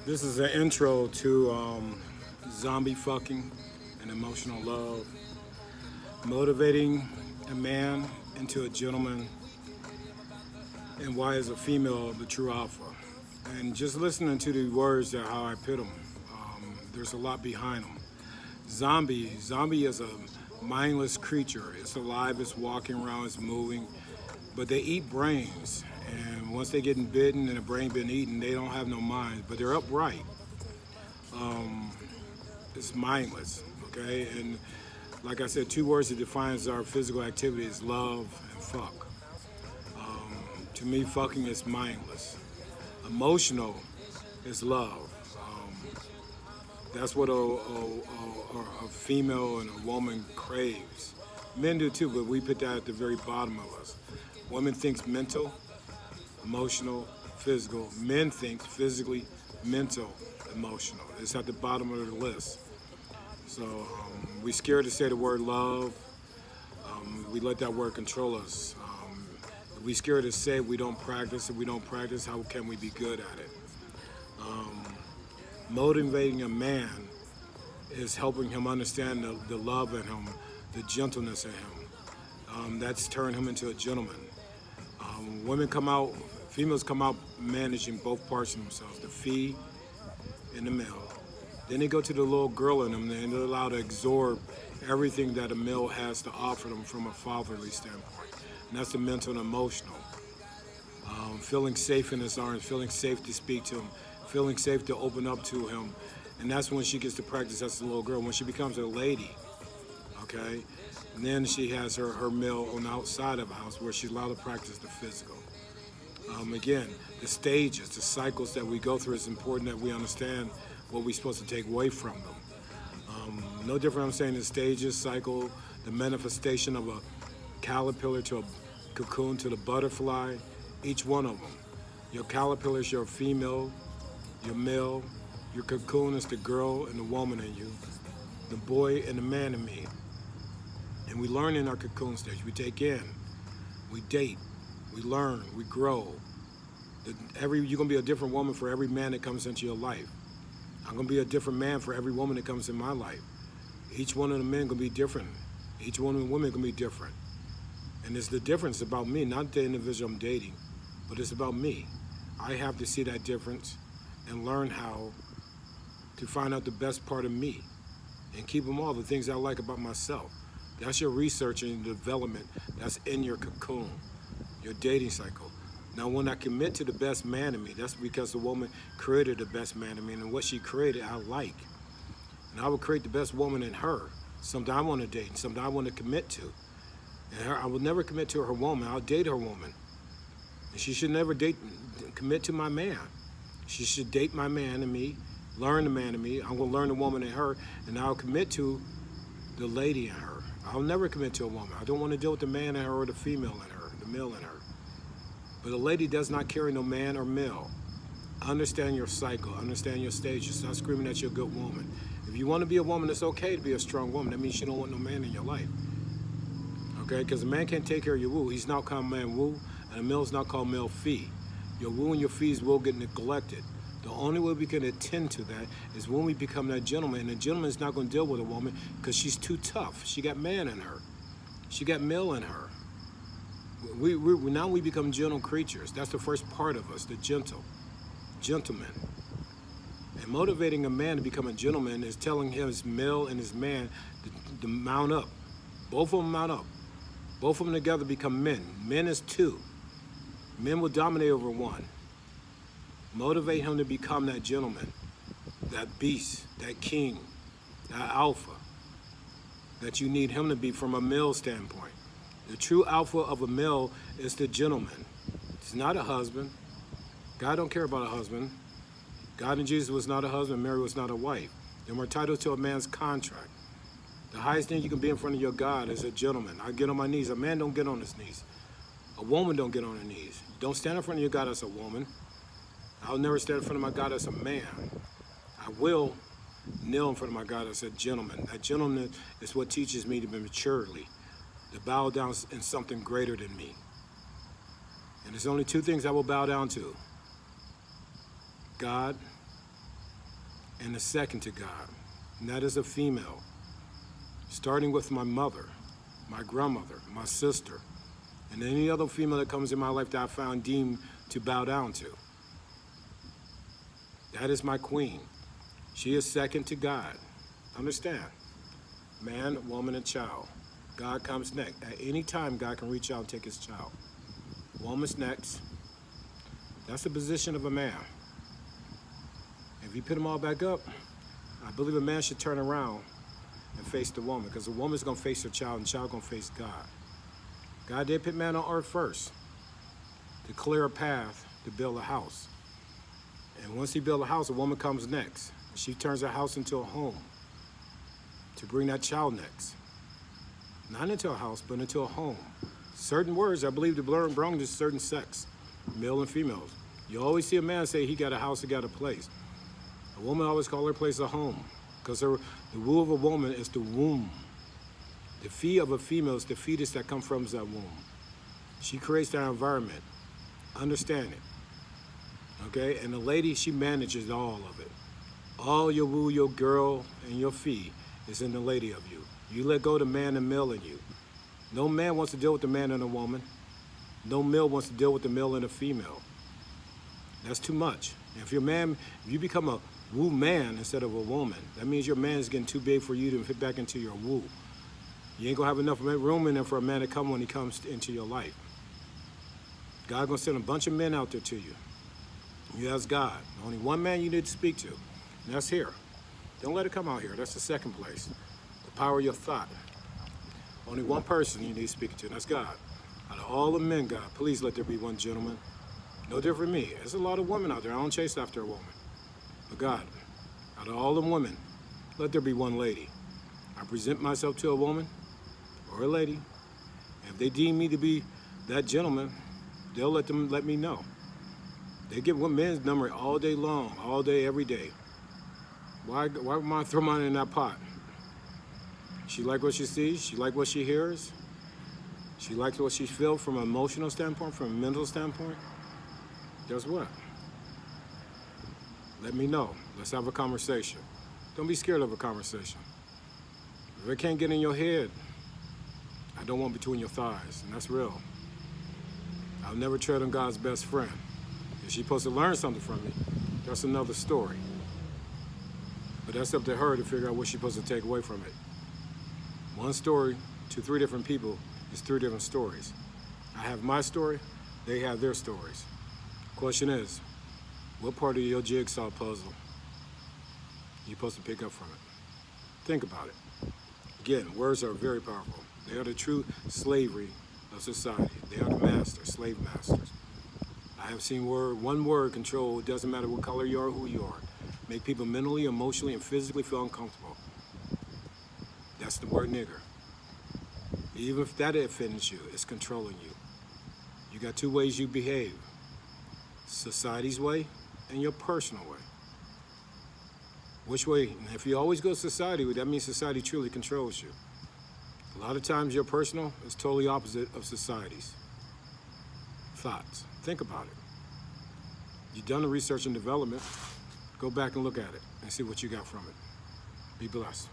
This is an intro to zombie fucking and emotional love, motivating a man into a gentleman, and why is a female the true alpha. And just listening to the words that how I put them, there's a lot behind them. Zombie is a mindless creature. It's alive, it's walking around, it's moving, but they eat brains. And once they getting bitten and the brain been eaten, they don't have no mind, but they're upright. It's mindless, okay? And like I said, two words that defines our physical activity is love and fuck. To me, fucking is mindless. Emotional is love. That's what a female and a woman craves. Men do too, but we put that at the very bottom of us. Women thinks mental, emotional, physical. Men think physically, mental, emotional. It's at the bottom of the list. So we scared to say the word love. We let that word control us. We scared to say we don't practice. If we don't practice, how can we be good at it? Motivating a man is helping him understand the love in him, the gentleness in him. That's turned him into a gentleman. Women come out, females come out managing both parts of themselves, the fee and the male. Then they go to the little girl in them and they're allowed to absorb everything that a male has to offer them from a fatherly standpoint. And that's the mental and emotional. Feeling safe in his arms, feeling safe to speak to him, feeling safe to open up to him. And that's when she gets to practice as a little girl. When she becomes a lady, okay? And then she has her male on the outside of the house where she's allowed to practice the physical. Again, the stages, the cycles that we go through, it's important that we understand what we're supposed to take away from them. No different, I'm saying, the stages, cycle, the manifestation of a caterpillar to a cocoon to the butterfly, each one of them. Your caterpillar is your female, your male, your cocoon is the girl and the woman in you, the boy and the man in me. And we learn in our cocoon stage. We take in, we date, we learn, we grow. You're gonna be a different woman for every man that comes into your life. I'm gonna be a different man for every woman that comes in my life. Each one of the men gonna be different. Each one of the women gonna be different. And it's the difference about me, not the individual I'm dating, but it's about me. I have to see that difference and learn how to find out the best part of me and keep them all, the things I like about myself. That's your research and development that's in your cocoon, your dating cycle. Now, when I commit to the best man in me, that's because the woman created the best man in me, and what she created, I like. And I will create the best woman in her, something I want to date, and something I want to commit to. And I will never commit to her woman, I'll date her woman. And she should never commit to my man. She should date my man in me, learn the man in me. I'm gonna learn the woman in her, and I'll commit to the lady in her. I'll never commit to a woman. I don't want to deal with the man in her or the female in her, the male in her. But a lady does not carry no man or male. Understand your cycle, understand your stages. Stop screaming that you're a good woman. If you want to be a woman, it's okay to be a strong woman. That means you don't want no man in your life. Okay, because a man can't take care of your woo. He's not called man woo, and a male's not called male fee. Your woo and your fees will get neglected. The only way we can attend to that is when we become that gentleman. And the gentleman is not going to deal with a woman because she's too tough. She got man in her. She got male in her. Now we become gentle creatures. That's the first part of us, the gentleman. And motivating a man to become a gentleman is telling his male and his man to mount up. Both of them mount up. Both of them together become men. Men is two. Men will dominate over one. Motivate him to become that gentleman, that beast, that king, that alpha that you need him to be from a male standpoint. The true alpha of a male is the gentleman. It's not a husband. God don't care about a husband. God and Jesus was not a husband. Mary was not a wife. And we're titled to a man's contract. The highest thing you can be in front of your God is a gentleman. I get on my knees. A man don't get on his knees. A woman don't get on her knees. Don't stand in front of your God as a woman. I'll never stand in front of my God as a man. I will kneel in front of my God as a gentleman. That gentleman is what teaches me to be maturely, to bow down in something greater than me. And there's only two things I will bow down to: God and the second to God, and that is a female. Starting with my mother, my grandmother, my sister, and any other female that comes in my life that I found deemed to bow down to. That is my queen. She is second to God. Understand? Man, woman, and child. God comes next. At any time, God can reach out and take his child. Woman's next. That's the position of a man. If you put them all back up, I believe a man should turn around and face the woman, because the woman's going to face her child and the child going to face God. God did put man on earth first to clear a path to build a house. And once he builds a house, a woman comes next. She turns her house into a home to bring that child next. Not into a house, but into a home. Certain words, I believe the Brung is certain sex, male and females. You always see a man say he got a house, he got a place. A woman always call her place a home, because the womb of a woman is the womb. The fee of a female is the fetus that comes from that womb. She creates that environment. Understand it. Okay? And the lady, she manages all of it. All your woo, your girl, and your fee is in the lady of you. You let go the man and male in you. No man wants to deal with the man and a woman. No male wants to deal with the male and a female. That's too much. And if you become a woo man instead of a woman, that means your man is getting too big for you to fit back into your woo. You ain't gonna have enough room in there for a man to come when he comes into your life. God's gonna send a bunch of men out there to you. You ask God. Only one man you need to speak to, and that's here. Don't let it come out here. That's the second place. The power of your thought. Only one person you need to speak to, and that's God. Out of all the men, God, please let there be one gentleman. No different from me. There's a lot of women out there. I don't chase after a woman. But God, out of all the women, let there be one lady. I present myself to a woman or a lady. And if they deem me to be that gentleman, they'll let me know. They get one men's number all day long, all day, every day. Why would I throw mine in that pot? She like what she sees. She like what she hears. She likes what she feels from an emotional standpoint, from a mental standpoint. Guess what? Let me know. Let's have a conversation. Don't be scared of a conversation. If it can't get in your head, I don't want between your thighs, and that's real. I'll never tread on God's best friend. If she's supposed to learn something from me, that's another story. But that's up to her to figure out what she's supposed to take away from it. One story to three different people is three different stories. I have my story, they have their stories. Question is, what part of your jigsaw puzzle you're supposed to pick up from it? Think about it. Again, words are very powerful. They are the true slavery of society. They are the masters, slave masters. I have seen one word control, it doesn't matter what color you are or who you are, make people mentally, emotionally, and physically feel uncomfortable. That's the word nigger. Even if that offends you, it's controlling you. You got two ways you behave. Society's way and your personal way. Which way? And if you always go society way, that means society truly controls you. A lot of times your personal is totally opposite of society's thoughts. Think about it. You've done the research and development. Go back and look at it and see what you got from it. Be blessed.